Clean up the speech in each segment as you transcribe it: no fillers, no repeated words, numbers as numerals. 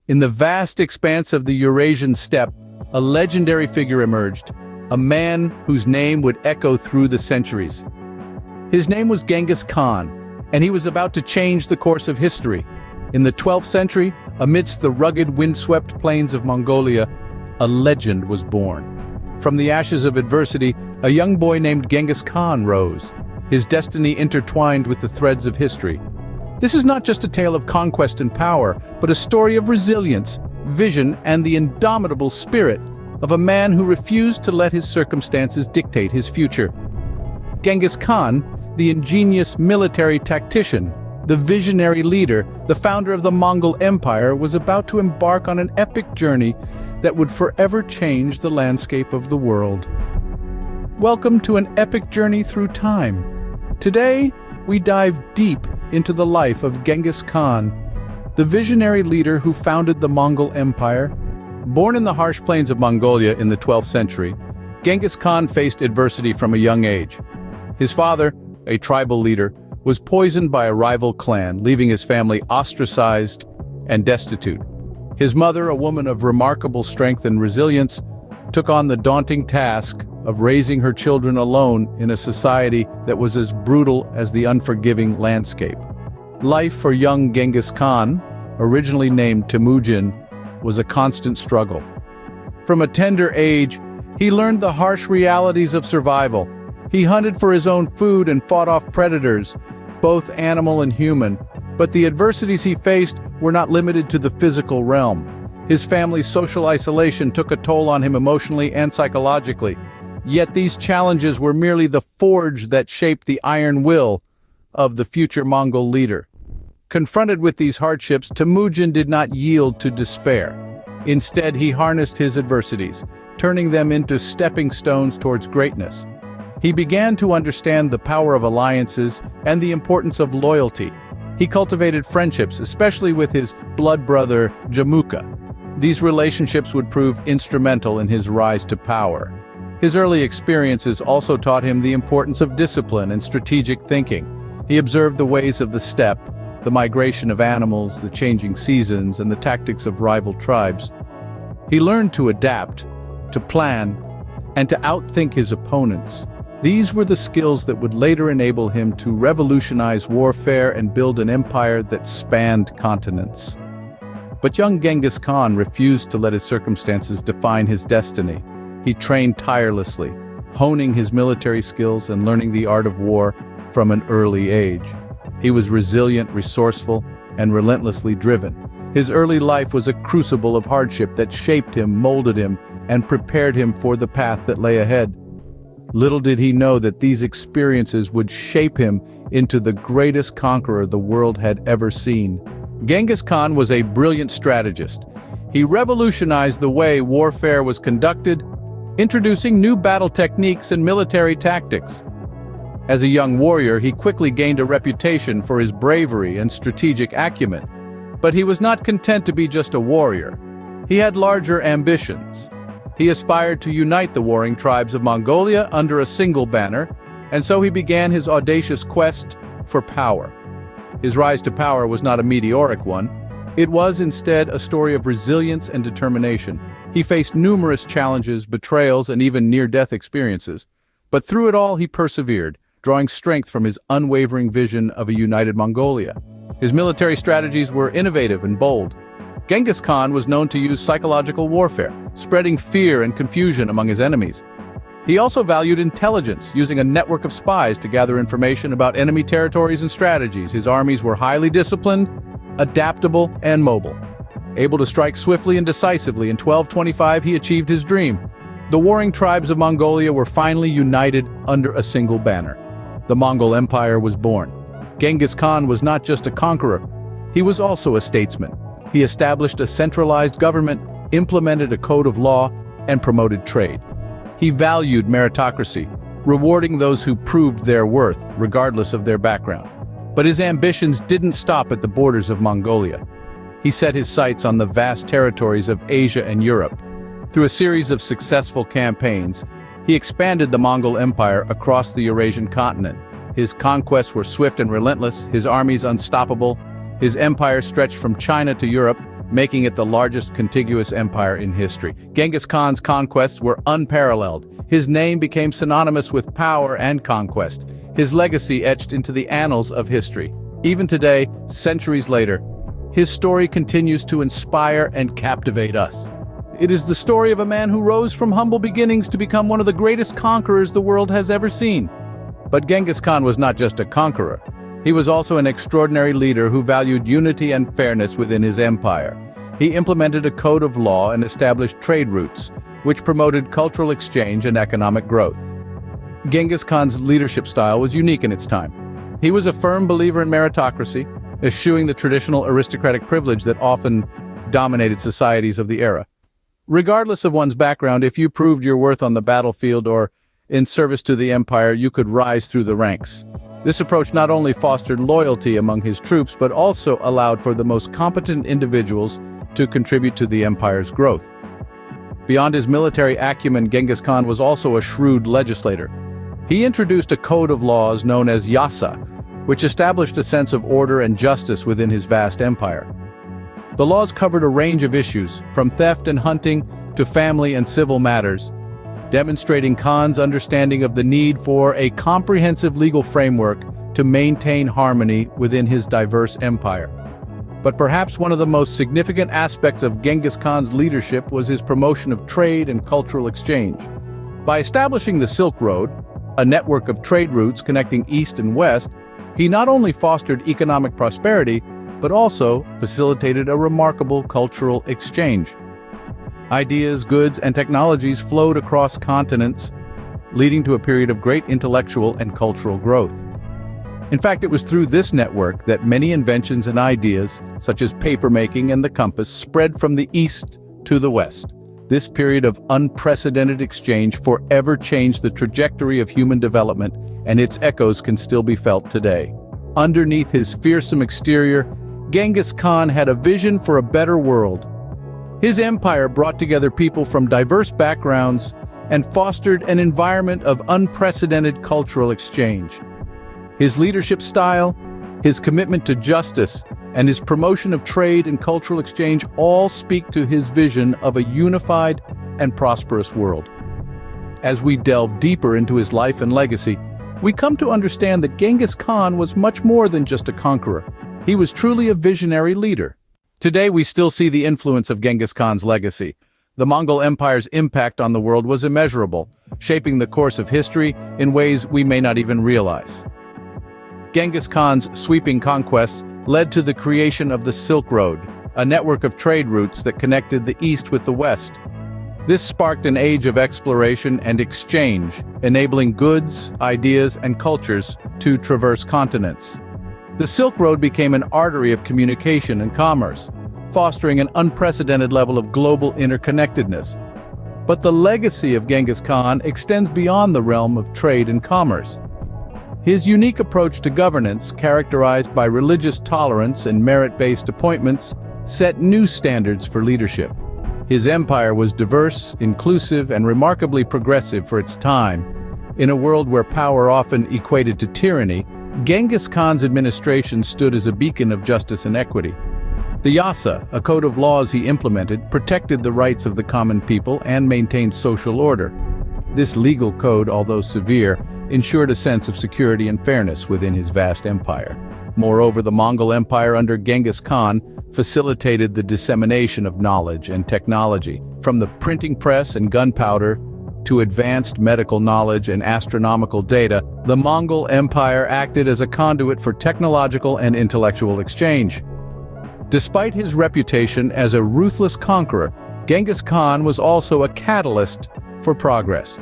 In the vast expanse of the Eurasian steppe, a legendary figure emerged, a man whose name would echo through the centuries. His name was Genghis Khan, and he was about to change the course of history. In the 12th century, amidst the rugged, windswept plains of Mongolia, a legend was born. From the ashes of adversity, a young boy named Genghis Khan rose, his destiny intertwined with the threads of history. This is not just a tale of conquest and power, but a story of resilience, vision, and the indomitable spirit of a man who refused to let his circumstances dictate his future. Genghis Khan, the ingenious military tactician, the visionary leader, the founder of the Mongol Empire, was about to embark on an epic journey that would forever change the landscape of the world. Welcome to an epic journey through time. Today, we dive deep into the life of Genghis Khan, the visionary leader who founded the Mongol Empire. Born in the harsh plains of Mongolia in the 12th century, Genghis Khan faced adversity from a young age. His father, a tribal leader, was poisoned by a rival clan, leaving his family ostracized and destitute. His mother, a woman of remarkable strength and resilience, took on the daunting task of raising her children alone in a society that was as brutal as the unforgiving landscape. Life for young Genghis Khan, originally named Temujin, was a constant struggle. From a tender age, he learned the harsh realities of survival. He hunted for his own food and fought off predators, both animal and human. But the adversities he faced were not limited to the physical realm. His family's social isolation took a toll on him emotionally and psychologically. Yet these challenges were merely the forge that shaped the iron will of the future Mongol leader. Confronted with these hardships, Temujin did not yield to despair. Instead, he harnessed his adversities, turning them into stepping stones towards greatness. He began to understand the power of alliances and the importance of loyalty. He cultivated friendships, especially with his blood brother, Jamuka. These relationships would prove instrumental in his rise to power. His early experiences also taught him the importance of discipline and strategic thinking. He observed the ways of the steppe, the migration of animals, the changing seasons, and the tactics of rival tribes. He learned to adapt, to plan, and to outthink his opponents. These were the skills that would later enable him to revolutionize warfare and build an empire that spanned continents. But young Genghis Khan refused to let his circumstances define his destiny. He trained tirelessly, honing his military skills and learning the art of war from an early age. He was resilient, resourceful, and relentlessly driven. His early life was a crucible of hardship that shaped him, molded him, and prepared him for the path that lay ahead. Little did he know that these experiences would shape him into the greatest conqueror the world had ever seen. Genghis Khan was a brilliant strategist. He revolutionized the way warfare was conducted, introducing new battle techniques and military tactics. As a young warrior, he quickly gained a reputation for his bravery and strategic acumen. But he was not content to be just a warrior. He had larger ambitions. He aspired to unite the warring tribes of Mongolia under a single banner, and so he began his audacious quest for power. His rise to power was not a meteoric one. It was instead a story of resilience and determination. He faced numerous challenges, betrayals, and even near-death experiences. But through it all, he persevered, drawing strength from his unwavering vision of a united Mongolia. His military strategies were innovative and bold. Genghis Khan was known to use psychological warfare, spreading fear and confusion among his enemies. He also valued intelligence, using a network of spies to gather information about enemy territories and strategies. His armies were highly disciplined, adaptable, and mobile. Able to strike swiftly and decisively, in 1225 he achieved his dream. The warring tribes of Mongolia were finally united under a single banner. The Mongol Empire was born. Genghis Khan was not just a conqueror, he was also a statesman. He established a centralized government, implemented a code of law, and promoted trade. He valued meritocracy, rewarding those who proved their worth, regardless of their background. But his ambitions didn't stop at the borders of Mongolia. He set his sights on the vast territories of Asia and Europe. Through a series of successful campaigns, he expanded the Mongol Empire across the Eurasian continent. His conquests were swift and relentless, his armies unstoppable. His empire stretched from China to Europe, making it the largest contiguous empire in history. Genghis Khan's conquests were unparalleled. His name became synonymous with power and conquest, his legacy etched into the annals of history. Even today, centuries later, his story continues to inspire and captivate us. It is the story of a man who rose from humble beginnings to become one of the greatest conquerors the world has ever seen. But Genghis Khan was not just a conqueror. He was also an extraordinary leader who valued unity and fairness within his empire. He implemented a code of law and established trade routes, which promoted cultural exchange and economic growth. Genghis Khan's leadership style was unique in its time. He was a firm believer in meritocracy, eschewing the traditional aristocratic privilege that often dominated societies of the era. Regardless of one's background, if you proved your worth on the battlefield or in service to the empire, you could rise through the ranks. This approach not only fostered loyalty among his troops, but also allowed for the most competent individuals to contribute to the empire's growth. Beyond his military acumen, Genghis Khan was also a shrewd legislator. He introduced a code of laws known as Yasa, which established a sense of order and justice within his vast empire. The laws covered a range of issues, from theft and hunting to family and civil matters, demonstrating Khan's understanding of the need for a comprehensive legal framework to maintain harmony within his diverse empire. But perhaps one of the most significant aspects of Genghis Khan's leadership was his promotion of trade and cultural exchange. By establishing the Silk Road, a network of trade routes connecting East and West, he not only fostered economic prosperity, but also facilitated a remarkable cultural exchange. Ideas, goods, and technologies flowed across continents, leading to a period of great intellectual and cultural growth. In fact, it was through this network that many inventions and ideas, such as papermaking and the compass, spread from the East to the West. This period of unprecedented exchange forever changed the trajectory of human development, and its echoes can still be felt today. Underneath his fearsome exterior, Genghis Khan had a vision for a better world. His empire brought together people from diverse backgrounds and fostered an environment of unprecedented cultural exchange. His leadership style, his commitment to justice, and his promotion of trade and cultural exchange all speak to his vision of a unified and prosperous world. As we delve deeper into his life and legacy, we come to understand that Genghis Khan was much more than just a conqueror. He was truly a visionary leader. Today, we still see the influence of Genghis Khan's legacy. The Mongol Empire's impact on the world was immeasurable, shaping the course of history in ways we may not even realize. Genghis Khan's sweeping conquests led to the creation of the Silk Road, a network of trade routes that connected the East with the West. This sparked an age of exploration and exchange, enabling goods, ideas, and cultures to traverse continents. The Silk Road became an artery of communication and commerce, fostering an unprecedented level of global interconnectedness. But the legacy of Genghis Khan extends beyond the realm of trade and commerce. His unique approach to governance, characterized by religious tolerance and merit-based appointments, set new standards for leadership. His empire was diverse, inclusive, and remarkably progressive for its time. In a world where power often equated to tyranny, Genghis Khan's administration stood as a beacon of justice and equity. The Yasa, a code of laws he implemented, protected the rights of the common people and maintained social order. This legal code, although severe, ensured a sense of security and fairness within his vast empire. Moreover, the Mongol Empire under Genghis Khan facilitated the dissemination of knowledge and technology. From the printing press and gunpowder to advanced medical knowledge and astronomical data, the Mongol Empire acted as a conduit for technological and intellectual exchange. Despite his reputation as a ruthless conqueror, Genghis Khan was also a catalyst for progress.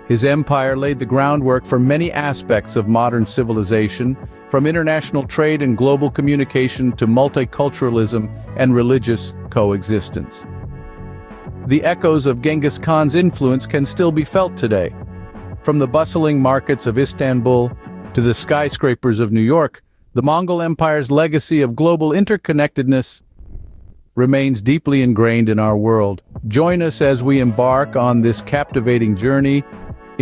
His empire laid the groundwork for many aspects of modern civilization, from international trade and global communication to multiculturalism and religious coexistence. The echoes of Genghis Khan's influence can still be felt today. From the bustling markets of Istanbul to the skyscrapers of New York, the Mongol Empire's legacy of global interconnectedness remains deeply ingrained in our world. Join us as we embark on this captivating journey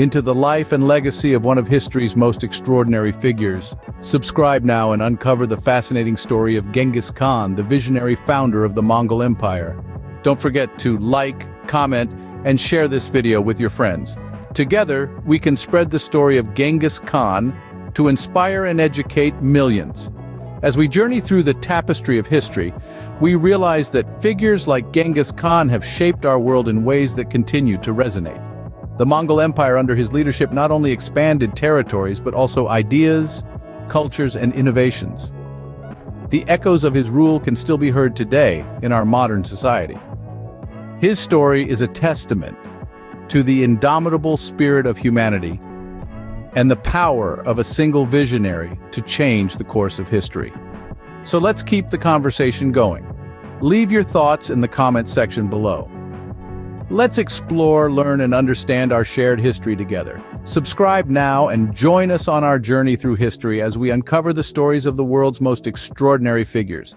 into the life and legacy of one of history's most extraordinary figures. Subscribe now and uncover the fascinating story of Genghis Khan, the visionary founder of the Mongol Empire. Don't forget to like, comment, and share this video with your friends. Together, we can spread the story of Genghis Khan to inspire and educate millions. As we journey through the tapestry of history, we realize that figures like Genghis Khan have shaped our world in ways that continue to resonate. The Mongol Empire under his leadership not only expanded territories but also ideas, cultures, and innovations. The echoes of his rule can still be heard today in our modern society. His story is a testament to the indomitable spirit of humanity and the power of a single visionary to change the course of history. So let's keep the conversation going. Leave your thoughts in the comment section below. Let's explore, learn, and understand our shared history together. Subscribe now and join us on our journey through history as we uncover the stories of the world's most extraordinary figures.